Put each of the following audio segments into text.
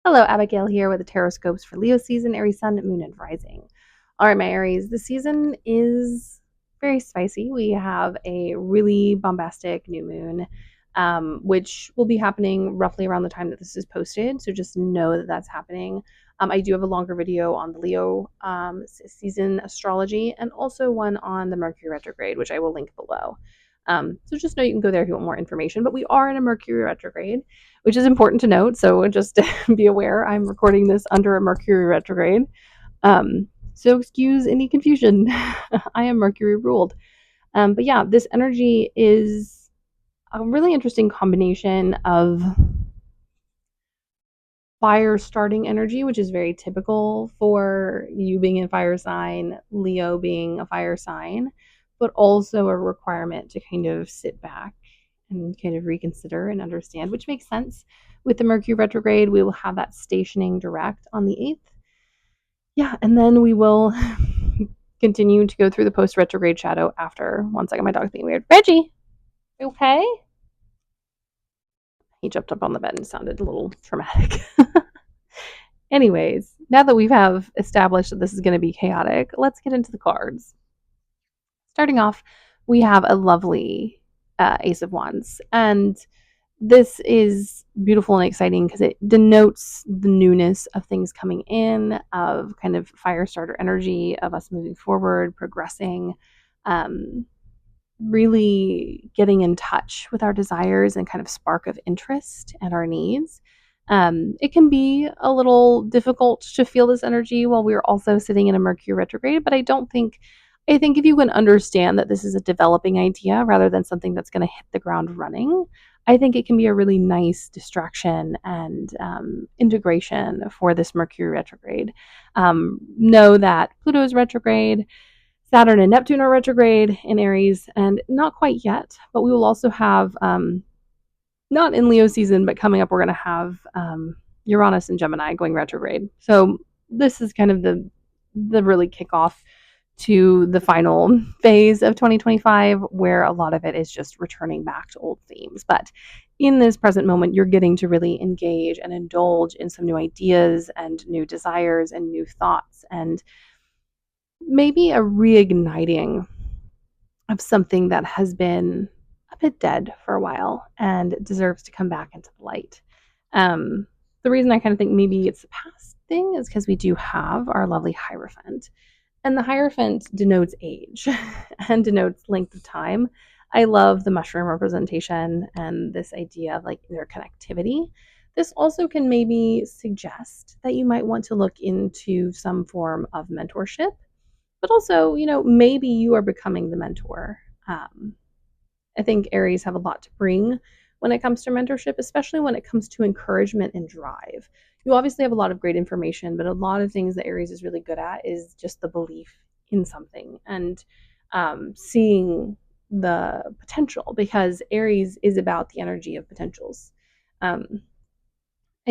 Hello, Abigail here with the Tarotscopes for Leo season, Aries sun, moon, and rising. All right, my Aries, the season is very spicy. We have a really bombastic new moon, which will be happening roughly around the time that this is posted. So just know that that's happening. I do have a longer video on the Leo season astrology and also one on the Mercury retrograde, which I will link below. So just know you can go there if you want more information. But we are in a Mercury retrograde, which is important to note. So just be aware, I'm recording this under a Mercury retrograde. So excuse any confusion. I am Mercury ruled. But yeah, this energy is a really interesting combination of fire starting energy, which is very typical for you being a fire sign, Leo being a fire sign, but also a requirement to kind of sit back and kind of reconsider and understand, which makes sense. With the Mercury retrograde, we will have that stationing direct on the 8th. Yeah, and then we will continue to go through the post retrograde shadow after. One second, my dog's being weird. Reggie, okay? He jumped up on the bed and sounded a little traumatic. Anyways, now that we have established that this is going to be chaotic, let's get into the cards. Starting off, we have a lovely Ace of Wands. And this is beautiful and exciting because it denotes the newness of things coming in, of kind of fire starter energy, of us moving forward, progressing, really getting in touch with our desires and kind of spark of interest and our needs. It can be a little difficult to feel this energy while we're also sitting in a Mercury retrograde, but I think if you can understand that this is a developing idea rather than something that's going to hit the ground running, I think it can be a really nice distraction and integration for this Mercury retrograde. Know that Pluto is retrograde, Saturn and Neptune are retrograde in Aries, and not quite yet, but we will also have, not in Leo season, but coming up, we're going to have Uranus and Gemini going retrograde. So this is kind of the really kickoff to the final phase of 2025, where a lot of it is just returning back to old themes. But in this present moment, you're getting to really engage and indulge in some new ideas and new desires and new thoughts, and maybe a reigniting of something that has been a bit dead for a while and deserves to come back into the light. The reason I kind of think maybe it's a past thing is because we do have our lovely Hierophant. And the Hierophant denotes age and denotes length of time. I love the mushroom representation and this idea of like interconnectivity. This also can maybe suggest that you might want to look into some form of mentorship, but also, maybe you are becoming the mentor. I think Aries have a lot to bring when it comes to mentorship, especially when it comes to encouragement and drive. You obviously have a lot of great information, but a lot of things that Aries is really good at is just the belief in something and seeing the potential, because Aries is about the energy of potentials. I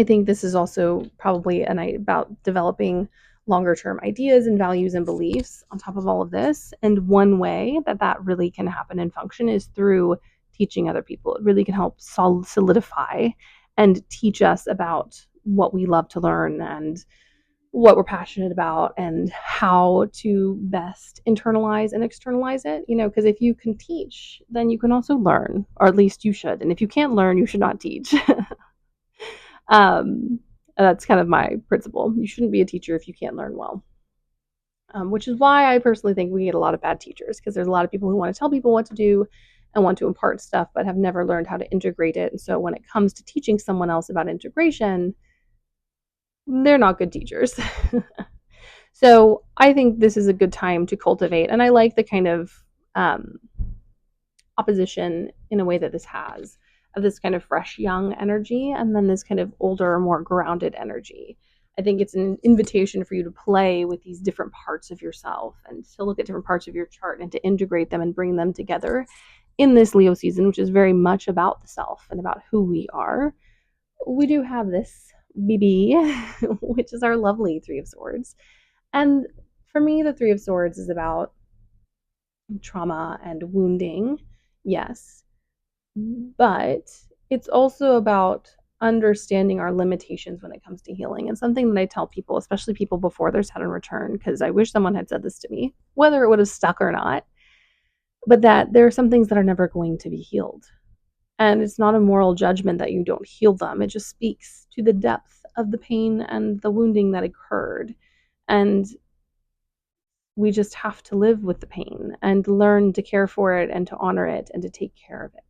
think this is also probably about developing longer term ideas and values and beliefs on top of all of this. And one way that that really can happen and function is through teaching other people. It really can help solidify and teach us about what we love to learn and what we're passionate about and how to best internalize and externalize it. Because if you can teach, then you can also learn, or at least you should. And if you can't learn, you should not teach. That's kind of my principle. You shouldn't be a teacher if you can't learn well. Which is why I personally think we get a lot of bad teachers, because there's a lot of people who want to tell people what to do and want to impart stuff, but have never learned how to integrate it. And so when it comes to teaching someone else about integration, they're not good teachers. So I think this is a good time to cultivate. And I like the kind of opposition in a way that this has, of this kind of fresh, young energy, and then this kind of older, more grounded energy. I think it's an invitation for you to play with these different parts of yourself and to look at different parts of your chart and to integrate them and bring them together in this Leo season, which is very much about the self and about who we are. We do have this BB, which is our lovely Three of Swords. And for me, the Three of Swords is about trauma and wounding, yes, but it's also about understanding our limitations when it comes to healing. And something that I tell people, especially people before their Saturn return, because I wish someone had said this to me, whether it would have stuck or not, but that there are some things that are never going to be healed. And it's not a moral judgment that you don't heal them. It just speaks to the depth of the pain and the wounding that occurred. And we just have to live with the pain and learn to care for it and to honor it and to take care of it.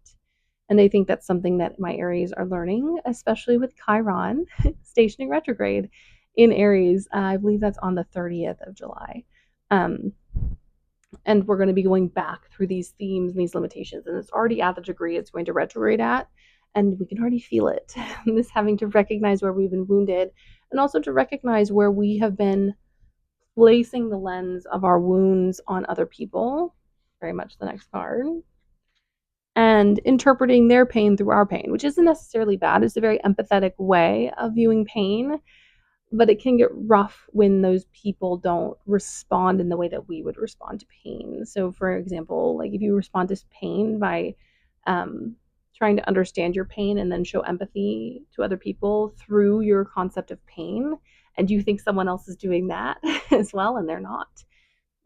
And I think that's something that my Aries are learning, especially with Chiron stationing retrograde in Aries. I believe that's on the 30th of July. And we're going to be going back through these themes and these limitations. And it's already at the degree it's going to retrograde at. And we can already feel it. This having to recognize where we've been wounded and also to recognize where we have been placing the lens of our wounds on other people. Very much the next card. And interpreting their pain through our pain, which isn't necessarily bad. It's a very empathetic way of viewing pain, but it can get rough when those people don't respond in the way that we would respond to pain. So, for example, like if you respond to pain by trying to understand your pain and then show empathy to other people through your concept of pain, and you think someone else is doing that as well, and they're not,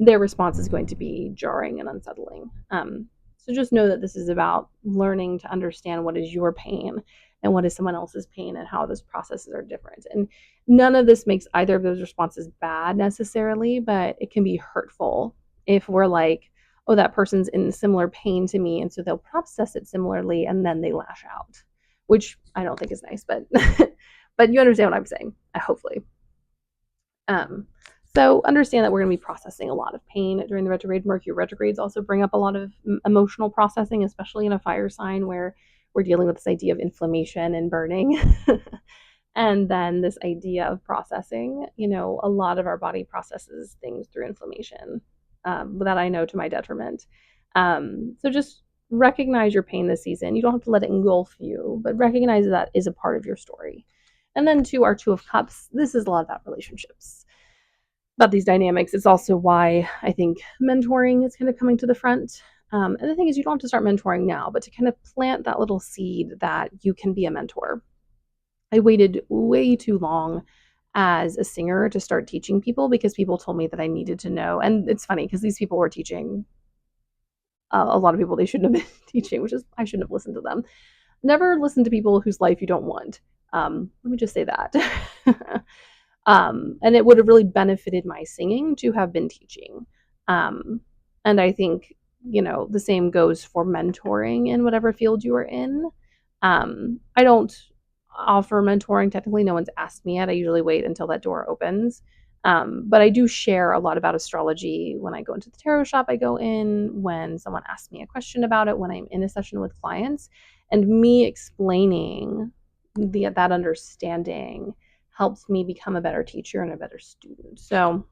their response is going to be jarring and unsettling. So just know that this is about learning to understand what is your pain and what is someone else's pain and how those processes are different. And none of this makes either of those responses bad necessarily, but it can be hurtful if we're like, oh, that person's in similar pain to me, and so they'll process it similarly and then they lash out, which I don't think is nice, but but you understand what I'm saying, hopefully. So understand that we're going to be processing a lot of pain during the retrograde. Mercury retrogrades also bring up a lot of emotional processing, especially in a fire sign where we're dealing with this idea of inflammation and burning. And then this idea of processing, a lot of our body processes things through inflammation, that I know to my detriment. So just recognize your pain this season. You don't have to let it engulf you, but recognize that is a part of your story. And then to our Two of Cups, this is a lot about relationships, about these dynamics. It's also why I think mentoring is kind of coming to the front. And the thing is, you don't have to start mentoring now, but to kind of plant that little seed that you can be a mentor. I waited way too long as a singer to start teaching people because people told me that I needed to know. And it's funny because these people were teaching a lot of people they shouldn't have been teaching, which is I shouldn't have listened to them. Never listen to people whose life you don't want. Let me just say that. And it would have really benefited my singing to have been teaching. And I think, the same goes for mentoring in whatever field you are in. I don't offer mentoring. Technically, no one's asked me yet. I usually wait until that door opens. But I do share a lot about astrology when I go into the tarot shop I go in, when someone asks me a question about it, when I'm in a session with clients, and me explaining that understanding helps me become a better teacher and a better student. So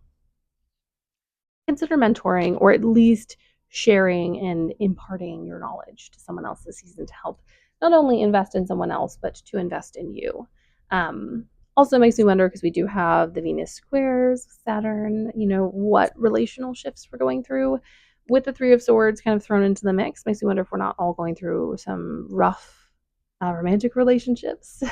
consider mentoring, or at least sharing and imparting your knowledge to someone else this season to help not only invest in someone else, but to invest in you. Also makes me wonder, because we do have the Venus squares, Saturn, what relational shifts we're going through with the Three of Swords kind of thrown into the mix. Makes me wonder if we're not all going through some rough romantic relationships.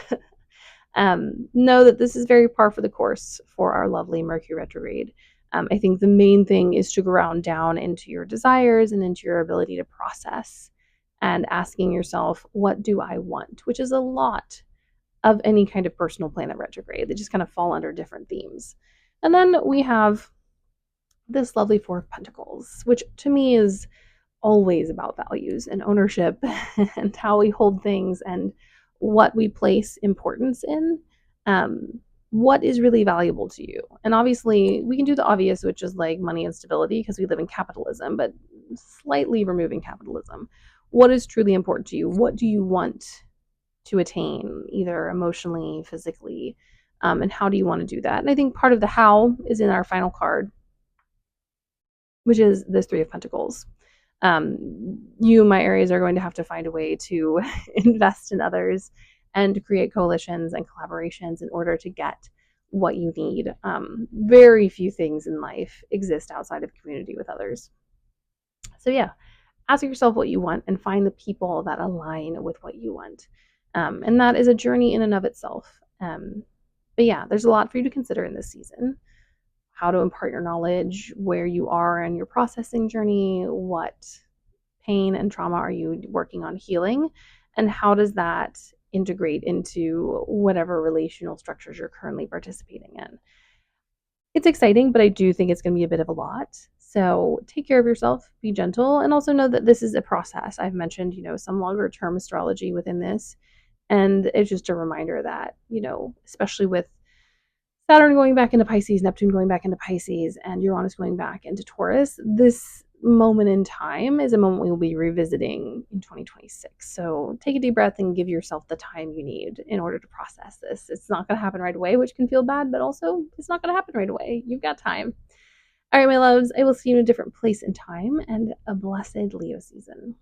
Know that this is very par for the course for our lovely Mercury retrograde. I think the main thing is to ground down into your desires and into your ability to process and asking yourself, what do I want? Which is a lot of any kind of personal planet retrograde. They just kind of fall under different themes. And then we have this lovely Four of Pentacles, which to me is always about values and ownership and how we hold things and what we place importance in. What is really valuable to you? And obviously, we can do the obvious, which is like money and stability, because we live in capitalism, but slightly removing capitalism. What is truly important to you? What do you want to attain, either emotionally, physically, and how do you want to do that? And I think part of the how is in our final card, which is this Three of Pentacles. You, my Aries, are going to have to find a way to invest in others and to create coalitions and collaborations in order to get what you need. Very few things in life exist outside of community with others. So yeah, ask yourself what you want and find the people that align with what you want. And that is a journey in and of itself. But yeah, there's a lot for you to consider in this season. How to impart your knowledge, where you are in your processing journey, what pain and trauma are you working on healing, and how does that integrate into whatever relational structures you're currently participating in. It's exciting, but I do think it's going to be a bit of a lot. So take care of yourself, be gentle, and also know that this is a process. I've mentioned, some longer term astrology within this. And it's just a reminder that, especially with Saturn going back into Pisces, Neptune going back into Pisces, and Uranus going back into Taurus, this moment in time is a moment we will be revisiting in 2026. So take a deep breath and give yourself the time you need in order to process this. It's not going to happen right away, which can feel bad, but also it's not going to happen right away. You've got time. All right, my loves, I will see you in a different place and time, and a blessed Leo season.